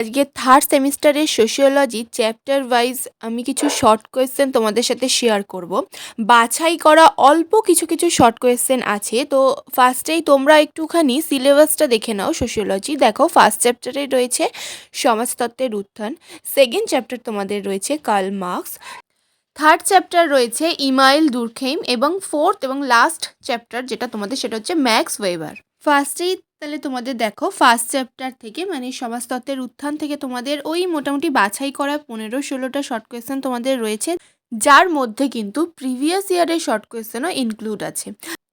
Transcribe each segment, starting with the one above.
আজকে থার্ড সেমিস্টারের sociology chapter wise আমি কিছু শর্ট কোয়েশ্চেন তোমাদের সাথে শেয়ার করব। বাছাই করা অল্প কিছু কিছু শর্ট কোয়েশ্চেন আছে, তো ফার্স্টেই তোমরা একটুখানি সিলেবাসটা দেখে নাও। সোশিওলজি দেখো, ফার্স্ট চ্যাপ্টারে রয়েছে সমাজতত্ত্বের উত্থান, সেকেন্ড চ্যাপ্টার তোমাদের রয়েছে কার্ল মার্কস, থার্ড চ্যাপ্টার রয়েছে ইমাইল দুর্খেইম, এবং ফোর্থ এবং লাস্ট চ্যাপ্টার যেটা তোমাদের সেটা হচ্ছে ম্যাক্স ওয়েবার। ফার্স্টেই তাহলে তোমাদের দেখো, ফার্স্ট চ্যাপ্টার থেকে মানে সমাজতত্ত্বের উত্থান থেকে তোমাদের ওই মোটামুটি বাছাই করা 15-16টা শর্ট কোয়েশ্চেন তোমাদের রয়েছে, যার মধ্যে কিন্তু প্রিভিয়াস ইয়ারের শর্ট কোয়েশ্চেনও ইনক্লুড আছে।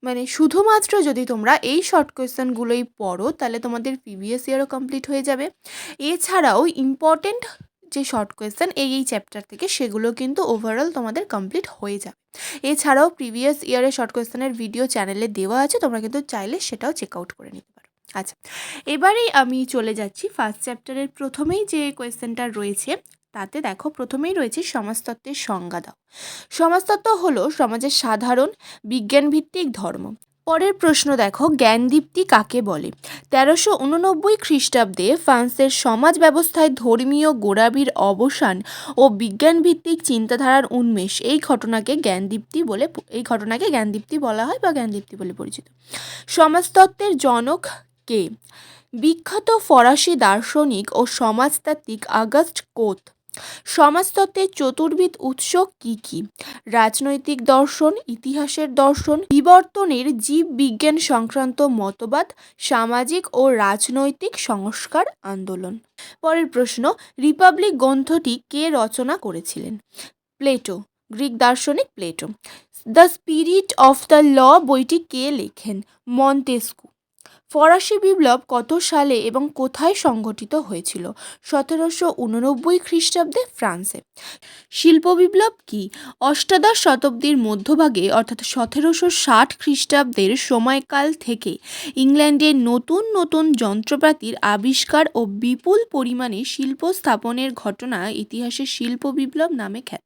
মানে শুধুমাত্র যদি তোমরা এই শর্ট কোয়েশ্চেনগুলোই পড়ো তাহলে তোমাদের প্রিভিয়াস ইয়ারও কমপ্লিট হয়ে যাবে। এছাড়াও ইম্পর্টেন্ট যে শর্ট কোয়েশ্চেন এই চ্যাপ্টার থেকে সেগুলো কিন্তু ওভারঅল তোমাদের কমপ্লিট হয়ে যাবে। এছাড়াও প্রিভিয়াস ইয়ারের শর্ট কোয়েশ্চেনের ভিডিও চ্যানেলে দেওয়া আছে, তোমরা কিন্তু চাইলে সেটাও চেক আউট করে নিতে পারো। আচ্ছা, এবারেই আমি চলে যাচ্ছি ফার্স্ট চ্যাপ্টারের প্রথমেই যে কোয়েশ্চেনটা রয়েছে তাতে দেখো, প্রথমেই রয়েছে সমাজতত্ত্বের সংজ্ঞা দাও। সমাজতত্ত্ব হলো সমাজের সাধারণ বিজ্ঞানভিত্তিক ধর্ম। পরের প্রশ্ন দেখো, জ্ঞানদীপ্তি কাকে বলে? 1389 খ্রিস্টাব্দে ফ্রান্সের সমাজ ব্যবস্থায় ধর্মীয় গোড়ামির অবসান ও বিজ্ঞানভিত্তিক চিন্তাধারার উন্মেষ এই ঘটনাকে জ্ঞানদীপ্তি বলা হয় বা জ্ঞানদীপ্তি বলে পরিচিত। সমাজতত্ত্বের জনক কে? বিখ্যাত ফরাসি দার্শনিক ও সমাজতাত্ত্বিক আগস্ট কোত। সমাজতত্ত্বের চতুর্বিদ উৎস কি কি? রাজনৈতিক দর্শন, ইতিহাসের দর্শন, বিবর্তনের জীববিজ্ঞান সংক্রান্ত মতবাদ, সামাজিক ও রাজনৈতিক সংস্কার আন্দোলন। পরের প্রশ্ন, রিপাবলিক গ্রন্থটি কে রচনা করেছিলেন? প্লেটো, গ্রিক দার্শনিক Plato. The spirit of the law বইটি কে লেখেন? মন্তেস্কু। ফরাসি বিপ্লব কত সালে এবং কোথায় সংঘটিত হয়েছিল? 1789 খ্রিস্টাব্দে ফ্রান্সে। শিল্প বিপ্লব কি? অষ্টাদশ শতাব্দীর মধ্যভাগে অর্থাৎ 1760 খ্রিস্টাব্দের সময়কাল থেকে ইংল্যান্ডে নতুন নতুন যন্ত্রপাতির আবিষ্কার ও বিপুল পরিমাণে শিল্প স্থাপনের ঘটনা ইতিহাসে শিল্প বিপ্লব নামে খ্যাত।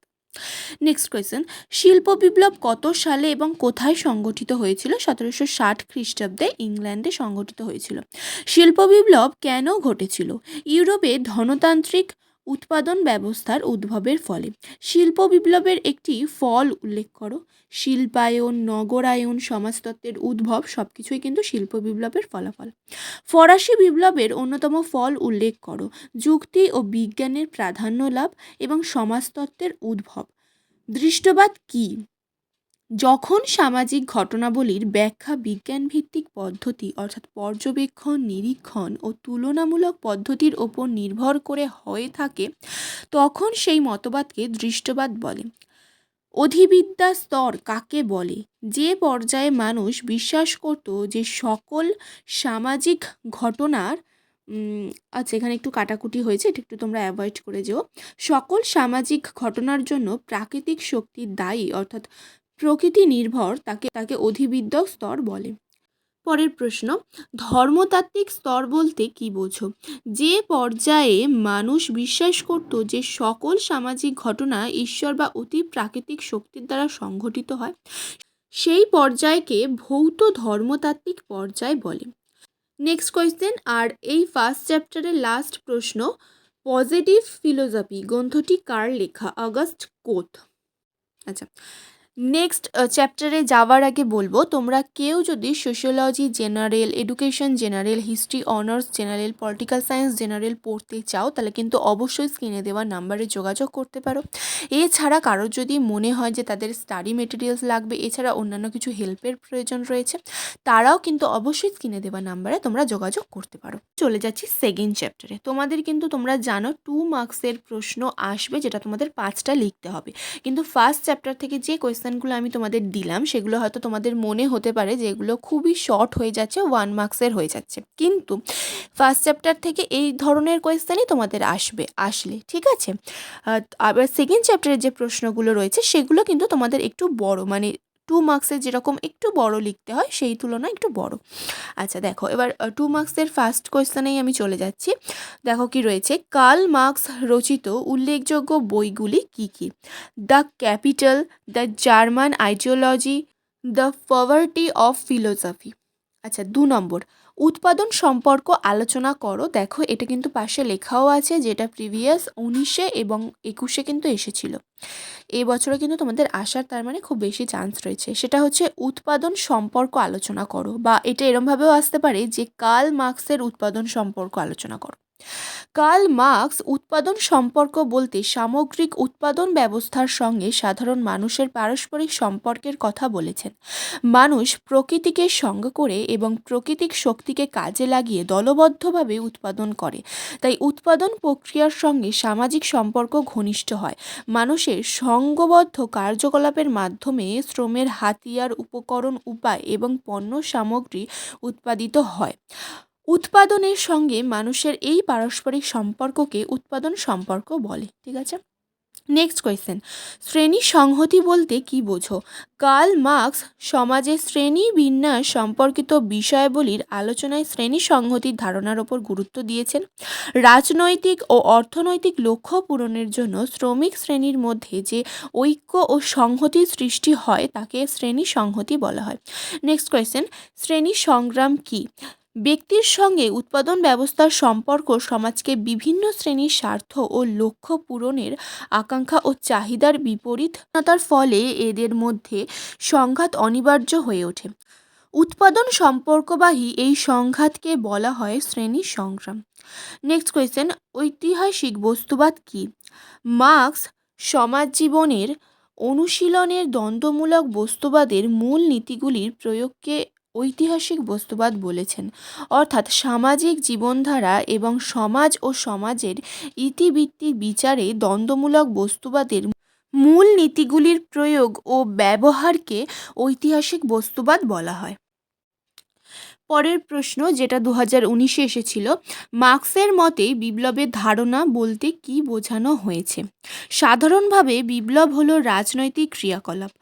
নেক্সট কোয়েশ্চেন, শিল্প বিপ্লব কত সালে এবং কোথায় সংগঠিত হয়েছিল? 1760 খ্রিস্টাব্দে ইংল্যান্ডে সংগঠিত হয়েছিল। শিল্প বিপ্লব কেন ঘটেছিল? ইউরোপে ধনতান্ত্রিক উৎপাদন ব্যবস্থার উদ্ভবের ফলে। শিল্প বিপ্লবের একটি ফল উল্লেখ করো। শিল্পায়ন, নগরায়ন, সমাজতত্ত্বের উদ্ভব সবকিছুই কিন্তু শিল্প বিপ্লবের ফলাফল। ফরাসি বিপ্লবের অন্যতম ফল উল্লেখ করো। যুক্তি ও বিজ্ঞানের প্রাধান্য লাভ এবং সমাজতত্ত্বের উদ্ভব। দৃষ্টবাদ কি? যখন সামাজিক ঘটনাবলীর ব্যাখ্যা বিজ্ঞানভিত্তিক পদ্ধতি অর্থাৎ পর্যবেক্ষণ, নিরীক্ষণ ও তুলনামূলক পদ্ধতির ওপর নির্ভর করে হয়ে থাকে তখন সেই মতবাদকে দৃষ্টবাদ বলে। অধিবিদ্যা স্তর কাকে বলে? যে পর্যায়ে মানুষ বিশ্বাস করত যে সকল সামাজিক ঘটনার আচ্ছা, এখানে একটু কাটাকুটি হয়েছে, এটা একটু তোমরা অ্যাভয়েড করে যেও। সকল সামাজিক ঘটনার জন্য প্রাকৃতিক শক্তি দায়ী অর্থাৎ প্রকৃতি নির্ভর তাকে অধিবিদ্যা স্তর বলে। পরের প্রশ্ন, ধর্মতাত্ত্বিক স্তর বলতে কি বোঝো? যে পর্যায়ে মানুষ বিশ্বাস করত যে সকল সামাজিক ঘটনা ঈশ্বর বা অতি প্রাকৃতিক শক্তির দ্বারা সংঘটিত হয় সেই পর্যায়কে ভৌত ধর্মতাত্ত্বিক পর্যায় বলে। নেক্সট কোয়েশ্চেন, আর এই ফার্স্ট চ্যাপ্টারের লাস্ট প্রশ্ন, পজিটিভ ফিলোসফি গ্রন্থটি কার লেখা? অগাস্ট কোত। আচ্ছা, নেক্সট চ্যাপ্টারে যাওয়ার আগে বলবো, তোমরা কেউ যদি sociology general, education general, history honours general, political science general পড়তে চাও তাহলে কিন্তু অবশ্যই স্ক্রিনে দেওয়া নাম্বারে যোগাযোগ করতে পারো। এছাড়া কারোর যদি মনে হয় যে তাদের স্টাডি মেটেরিয়ালস লাগবে, এছাড়া অন্যান্য কিছু হেল্পের প্রয়োজন রয়েছে, তারাও কিন্তু অবশ্যই স্ক্রিনে দেওয়া নাম্বারে তোমরা যোগাযোগ করতে পারো। চলে যাচ্ছি সেকেন্ড চ্যাপ্টারে। তোমাদের কিন্তু তোমরা জানো 2 মার্কসের প্রশ্ন আসবে, যেটা তোমাদের 5টা লিখতে হবে। কিন্তু ফার্স্ট চ্যাপ্টার থেকে যে কোয়েশ্চেনগুলো আমি তোমাদের দিলাম সেগুলো হয়তো তোমাদের মনে হতে পারে যে এগুলো খুবই শর্ট হয়ে যাচ্ছে, 1 মার্কসের হয়ে যাচ্ছে, কিন্তু ফার্স্ট চ্যাপ্টার থেকে এই ধরনের কোয়েশ্চেনই তোমাদের আসলে ঠিক আছে। আবার সেকেন্ড চ্যাপ্টারের যে প্রশ্নগুলো রয়েছে সেগুলো কিন্তু তোমাদের একটু বড়, মানে 2 মার্কসের যেরকম একটু বড় লিখতে হয় সেই তুলনায় একটু বড়। আচ্ছা দেখো, এবার 2 মার্কসের ফার্স্ট কোয়েশ্চেনেই আমি চলে যাচ্ছি। দেখো কি রয়েছে, কার্ল মার্কস রচিত উল্লেখযোগ্য বইগুলি কি কি? The capital, the German ideology, the poverty of philosophy. আচ্ছা, 2 নম্বর, উৎপাদন সম্পর্ক আলোচনা করো। দেখো এটা কিন্তু পাশে লেখাও আছে, যেটা প্রিভিয়াস 19 এবং 21 কিন্তু এসেছিল। এই বছরে কিন্তু তোমাদের আসার তার মানে খুব বেশি চান্স রয়েছে। সেটা হচ্ছে উৎপাদন সম্পর্ক আলোচনা করো, বা এটা এরমভাবেও আসতে পারে যে কার্ল মার্কসের উৎপাদন সম্পর্ক আলোচনা করো। কার্ল মার্কস উৎপাদন সম্পর্ক বলতে সামগ্রিক উৎপাদন ব্যবস্থার সঙ্গে সাধারণ মানুষের পারস্পরিক সম্পর্কের কথা বলেছেন। মানুষ প্রকৃতিকে সঙ্গ করে এবং প্রাকৃতিক শক্তিকে কাজে লাগিয়ে দলবদ্ধভাবে উৎপাদন করে, তাই উৎপাদন প্রক্রিয়ার সঙ্গে সামাজিক সম্পর্ক ঘনিষ্ঠ হয়। মানুষের সংঘবদ্ধ কার্যকলাপের মাধ্যমে শ্রমের হাতিয়ার, উপকরণ, উপায় এবং পণ্য সামগ্রী উৎপাদিত হয়। উৎপাদনের সঙ্গে মানুষের এই পারস্পরিক সম্পর্ককে উৎপাদন সম্পর্ক বলে। ঠিক আছে, নেক্সট কোয়েশ্চেন, শ্রেণী সংহতি বলতে কি বোঝো? কার্ল মার্কস সমাজে শ্রেণী বিন্যাস সম্পর্কিত বিষয়াবলীর আলোচনায় শ্রেণী সংহতির ধারণার ওপর গুরুত্ব দিয়েছেন। রাজনৈতিক ও অর্থনৈতিক লক্ষ্য পূরণের জন্য শ্রমিক শ্রেণীর মধ্যে যে ঐক্য ও সংহতির সৃষ্টি হয় তাকে শ্রেণী সংহতি বলা হয়। নেক্সট কোয়েশ্চেন, শ্রেণী সংগ্রাম কি? ব্যক্তির সঙ্গে উৎপাদন ব্যবস্থার সম্পর্ক সমাজকে বিভিন্ন শ্রেণীর স্বার্থ ও লক্ষ্য পূরণের আকাঙ্ক্ষা ও চাহিদার বিপরীততার ফলে এদের মধ্যে সংঘাত অনিবার্য হয়ে ওঠে। উৎপাদন সম্পর্কবাহী এই সংঘাতকে বলা হয় শ্রেণী সংগ্রাম। নেক্সট কোয়েশ্চেন, ঐতিহাসিক বস্তুবাদ কি? মার্কস সমাজ জীবনের অনুশীলনের দ্বন্দ্বমূলক বস্তুবাদের মূল নীতিগুলির প্রয়োগকে ঐতিহাসিক বস্তুবাদ বলেছেন, অর্থাৎ সামাজিক জীবনধারা এবং সমাজ ও সমাজের ইতিবৃত্তির বিচারে দ্বন্দ্বমূলক বস্তুবাদের মূল নীতিগুলির প্রয়োগ ও ব্যবহারকে ঐতিহাসিক বস্তুবাদ বলা হয়। পরের প্রশ্ন, যেটা 2019-এ এসেছিল, মার্কসের মতে বিপ্লবের ধারণা বলতে কি বোঝানো হয়েছে? সাধারণভাবে বিপ্লব হলো রাজনৈতিক ক্রিয়াকলাপ।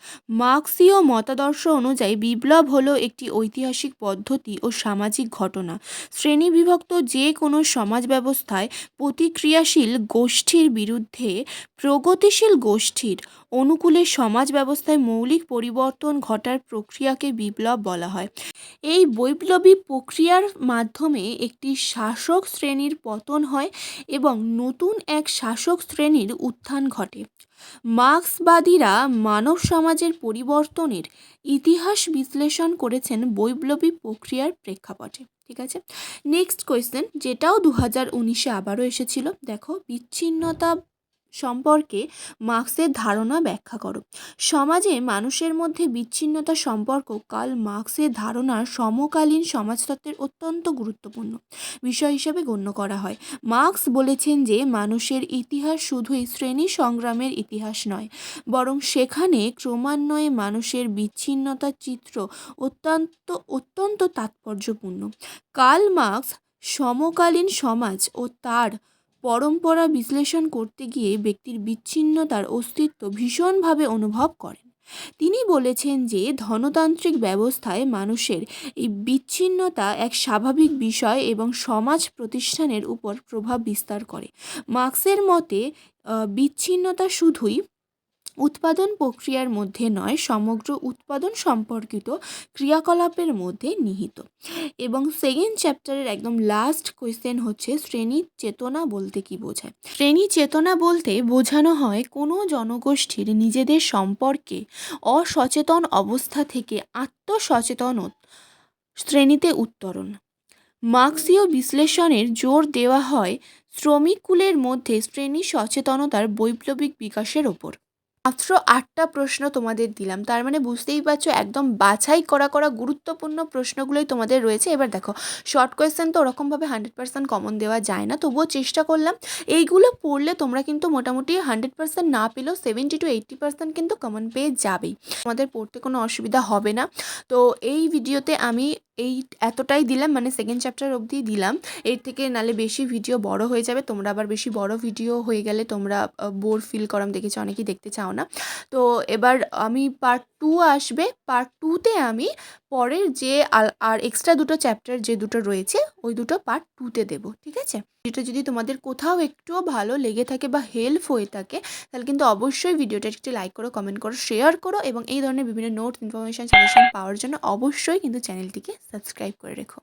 মার্কসীয় মতাদর্শ অনুযায়ী বিপ্লব হলো একটি ঐতিহাসিক পদ্ধতি ও সামাজিক ঘটনা। শ্রেণীবিভক্ত যে কোনো সমাজ ব্যবস্থায় প্রতিক্রিয়াশীল গোষ্ঠীর বিরুদ্ধে প্রগতিশীল গোষ্ঠীর অনুকূলে সমাজ ব্যবস্থায় মৌলিক পরিবর্তন ঘটার প্রক্রিয়াকে বিপ্লব বলা হয়। এই বৈপ্লবিক প্রক্রিয়ার মাধ্যমে একটি শাসক শ্রেণীর পতন হয় এবং নতুন এক শাসক শ্রেণীর উত্থান ঘটে। মার্ক্সবাদীরা মানব সমাজের পরিবর্তনের ইতিহাস বিশ্লেষণ করেছেন বৈপ্লবিক প্রক্রিয়ার প্রেক্ষাপটে। ঠিক আছে, নেক্সট কোয়েশ্চেন, যেটাও 2019-এ আবারও এসেছিল। দেখো, বিচ্ছিন্নতা সম্পর্কে মার্কসের ধারণা ব্যাখ্যা করো। সমাজে মানুষের মধ্যে বিচ্ছিন্নতা সম্পর্ক কার্ল মার্কসের ধারণার সমকালীন সমাজতত্ত্বের অত্যন্ত গুরুত্বপূর্ণ বিষয় হিসেবে গণ্য করা হয়। মার্কস বলেছেন যে মানুষের ইতিহাস শুধুই শ্রেণী সংগ্রামের ইতিহাস নয়, বরং সেখানে ক্রমান্বয়ে মানুষের বিচ্ছিন্নতার চিত্র অত্যন্ত তাৎপর্যপূর্ণ। কার্ল মার্কস সমকালীন সমাজ ও তার পরম্পরা বিশ্লেষণ করতে গিয়ে ব্যক্তির বিচ্ছিন্নতার অস্তিত্ব ভীষণভাবে অনুভব করেন। তিনি বলেছেন যে ধনতান্ত্রিক ব্যবস্থায় মানুষের এই বিচ্ছিন্নতা এক স্বাভাবিক বিষয় এবং সমাজ প্রতিষ্ঠানের উপর প্রভাব বিস্তার করে। মার্কসের মতে বিচ্ছিন্নতা শুধুই উৎপাদন প্রক্রিয়ার মধ্যে নয়, সমগ্র উৎপাদন সম্পর্কিত ক্রিয়াকলাপের মধ্যে নিহিত। এবং সেকেন্ড চ্যাপ্টারের একদম লাস্ট কোয়েশ্চেন হচ্ছে, শ্রেণী চেতনা বলতে কি বোঝায়? শ্রেণী চেতনা বলতে বোঝানো হয় কোনো জনগোষ্ঠীর নিজেদের সম্পর্কে অসচেতন অবস্থা থেকে আত্মসচেতন শ্রেণীতে উত্তরণ। মার্ক্সীয় বিশ্লেষণের জোর দেওয়া হয় শ্রমিককুলের মধ্যে শ্রেণী সচেতনতার বৈপ্লবিক বিকাশের ওপর। মাত্র 8টা প্রশ্ন তোমাদের দিলাম, তার মানে বুঝতেই পারছো একদম বাছাই করা গুরুত্বপূর্ণ প্রশ্নগুলোই তোমাদের রয়েছে। এবার দেখো, শর্ট কোয়েশ্চেন তো ওরকমভাবে 100% কমন দেওয়া যায় না, তবুও চেষ্টা করলাম। এইগুলো পড়লে তোমরা কিন্তু মোটামুটি 100% না পেলেও 70 to 80% কিন্তু কমন পেয়ে যাবেই, তোমাদের পড়তে কোনো অসুবিধা হবে না। তো এই ভিডিওতে আমি এতটাই দিলাম, মানে সেকেন্ড চ্যাপ্টার অবধি দিলাম। এর থেকে নালে বেশি ভিডিও বড় হয়ে যাবে, তোমরা আবার বেশি বড় ভিডিও হয়ে গেলে তোমরা বোর ফিল করাম, দেখেছি অনেকেই দেখতে চাও না। তো এবার আমি পার্ট 2 আসবে, পার্ট 2তে আমি পরের যে আর এক্সট্রা দুটো চ্যাপ্টার যে দুটো রয়েছে ওই দুটো পার্ট 2তে দেবো। ঠিক আছে, যেটা যদি তোমাদের কোথাও একটুও ভালো লেগে থাকে বা হেল্প হয়ে থাকে তাহলে কিন্তু অবশ্যই ভিডিওটা একটি লাইক করো, কমেন্ট করো, শেয়ার করো, এবং এই ধরনের বিভিন্ন নোটস, ইনফরমেশান, সাজেশন পাওয়ার জন্য অবশ্যই কিন্তু চ্যানেলটিকে সাবস্ক্রাইব করে রেখো।